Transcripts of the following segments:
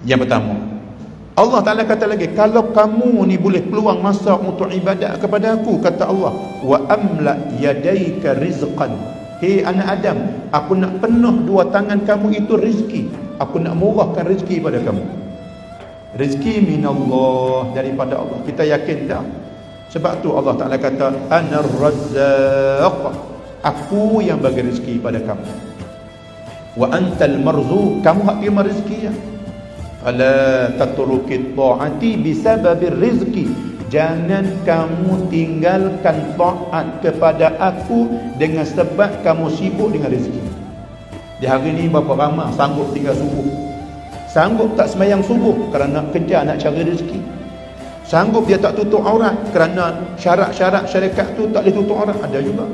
Yang pertama, Allah Ta'ala kata lagi, kalau kamu ni boleh peluang masa untuk ibadat kepada aku, kata Allah, wa amla yadaika rizqan, hei anak Adam, aku nak penuh dua tangan kamu itu rezeki, aku nak murahkan rezeki pada kamu. Rezeki minallah, daripada Allah. Kita yakin tak? Sebab tu Allah Ta'ala kata, anar razzaq, aku yang bagi rezeki pada kamu. Wa antal marzuq, kamu hak terima rezeki ya. Fala tatrukit ta'ati bisababir rizki, jangan kamu tinggalkan taat kepada aku dengan sebab kamu sibuk dengan rezeki. Di hari ni berapa ramai sanggup tinggal subuh, sanggup tak sembahyang subuh kerana kerja nak cari rezeki, sanggup dia tak tutup aurat kerana syarat-syarat syarikat tu tak boleh tutup aurat, ada juga.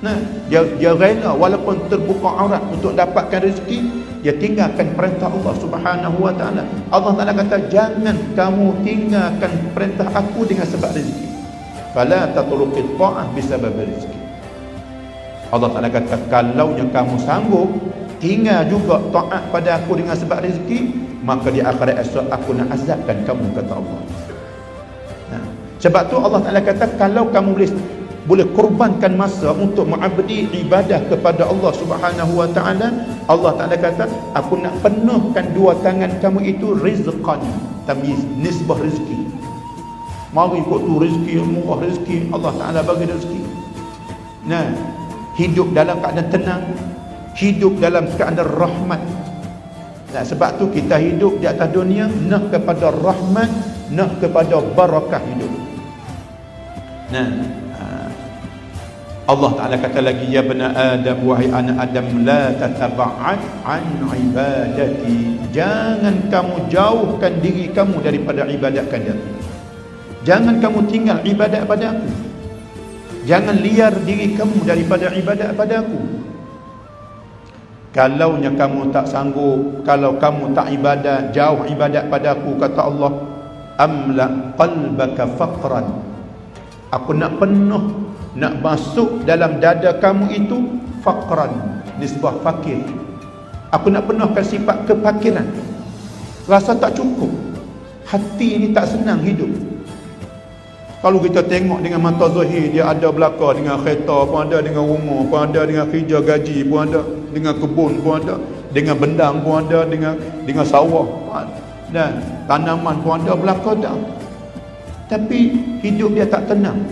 Nah, dia rela walaupun terbuka aurat untuk dapatkan rezeki, dia tinggalkan perintah Allah Subhanahu wa taala. Allah Taala kata, jangan kamu tinggalkan perintah aku dengan sebab rezeki. Fala tatruqit ta'ah bisabab rezeki. Allah Taala kata, kalaunya kamu sanggup tinggal juga taat pada aku dengan sebab rezeki, maka di akhirat esok aku nak azabkan kamu, kata Allah. Nah, sebab tu Allah Taala kata, kalau kamu boleh korbankan masa untuk mengabdi ibadah kepada Allah Subhanahu wa taala, Allah Taala kata, aku nak penuhkan dua tangan kamu itu rizqan, tamyiz nisbah rezeki. Mari ikut tu rezeki, murah rezeki, Allah Taala bagi rezeki. Nah, hidup dalam keadaan tenang, hidup dalam keadaan rahmat. Nah, sebab tu kita hidup di atas dunia nak kepada rahmat, nak kepada barakah hidup. Nah, Allah Ta'ala kata lagi, ya bani Adam, wahai anak Adam, la tataba'ad an ibadati, jangan kamu jauhkan diri kamu daripada ibadatkan dia. Jangan kamu tinggal ibadat pada aku, jangan liar diri kamu daripada ibadat pada aku. Kalaunya kamu tak sanggup, kalau kamu tak ibadat, jauh ibadat pada aku, kata Allah, amla qalbaka faqran, aku nak penuh, nak masuk dalam dada kamu itu faqran, nisbah fakir. Aku nak penuhkan sifat kefakiran, rasa tak cukup. Hati ini tak senang hidup. Kalau kita tengok dengan mata zahir, dia ada belaka dengan kereta pun ada, dengan rumah pun ada, dengan kerja gaji pun ada, dengan kebun pun ada, dengan bendang pun ada, dengan sawah dan tanaman pun ada, belaka dah. Tapi hidup dia tak tenang.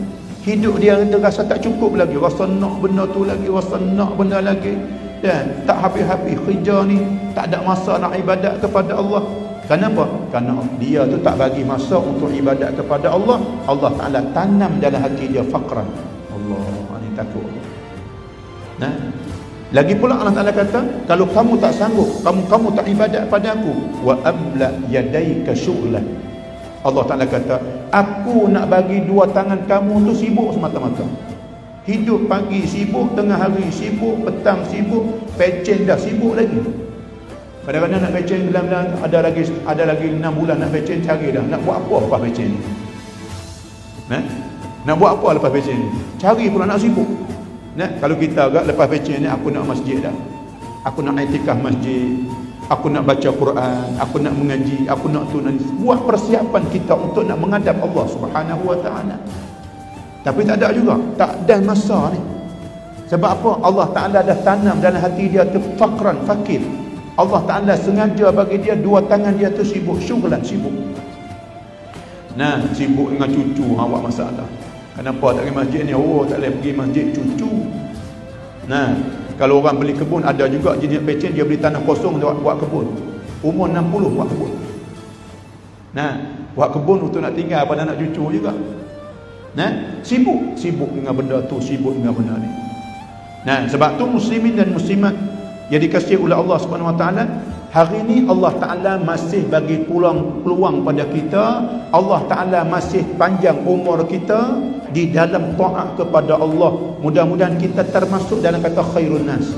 Hidup dia rasa tak cukup lagi, rasa nak benda tu lagi, rasa nak benda lagi, dan tak habis-habis kerja ni, tak ada masa nak ibadat kepada Allah. Kenapa? Kerana dia tu tak bagi masa untuk ibadat kepada Allah. Allah Ta'ala tanam dalam hati dia faqran. Allah ni takut. Nah, lagi pula Allah Ta'ala kata, kalau kamu tak sanggup, kamu tak ibadat pada aku, wa amla yadaika syughlan, Allah Ta'ala kata, aku nak bagi dua tangan kamu tu sibuk semata-mata. Hidup pagi sibuk, tengah hari sibuk, petang sibuk, pecen dah sibuk lagi. Kadang-kadang nak pecen bilang-bilang ada lagi 6 bulan nak pecen, cari dah. Nak buat apa lepas pecen ni? Nak buat apa lepas pecen ni? Cari pula nak sibuk. Kalau kita agak lepas pecen ni, aku nak masjid dah. Aku nak iktikaf masjid. Aku nak baca Quran, aku nak mengaji, aku nak buat persiapan kita untuk nak menghadap Allah Subhanahu wa taala. Tapi tak ada juga, tak ada masa ni. Sebab apa? Allah Taala dah tanam dalam hati dia tu faqran, fakir. Allah Taala sengaja bagi dia dua tangan dia tu sibuk, syughlan, sibuk. Nah, sibuk dengan cucu, awak masalah. Kenapa tak pergi masjid ni? Oh, tak boleh pergi masjid cucu. Nah, kalau orang beli kebun, ada juga jenis pecen, dia beli tanah kosong dia buat kebun. Umur 60 buat kebun. Nah, buat kebun untuk nak tinggal pada anak cucu juga. Nah, sibuk dengan benda tu, sibuk dengan benda ni. Nah, sebab tu muslimin dan muslimat yang dikasihi oleh Allah Subhanahu wa taala, hari ni Allah Taala masih bagi peluang pada kita. Allah Taala masih panjang umur kita di dalam taat kepada Allah. Mudah-mudahan kita termasuk dalam kata khairun nas.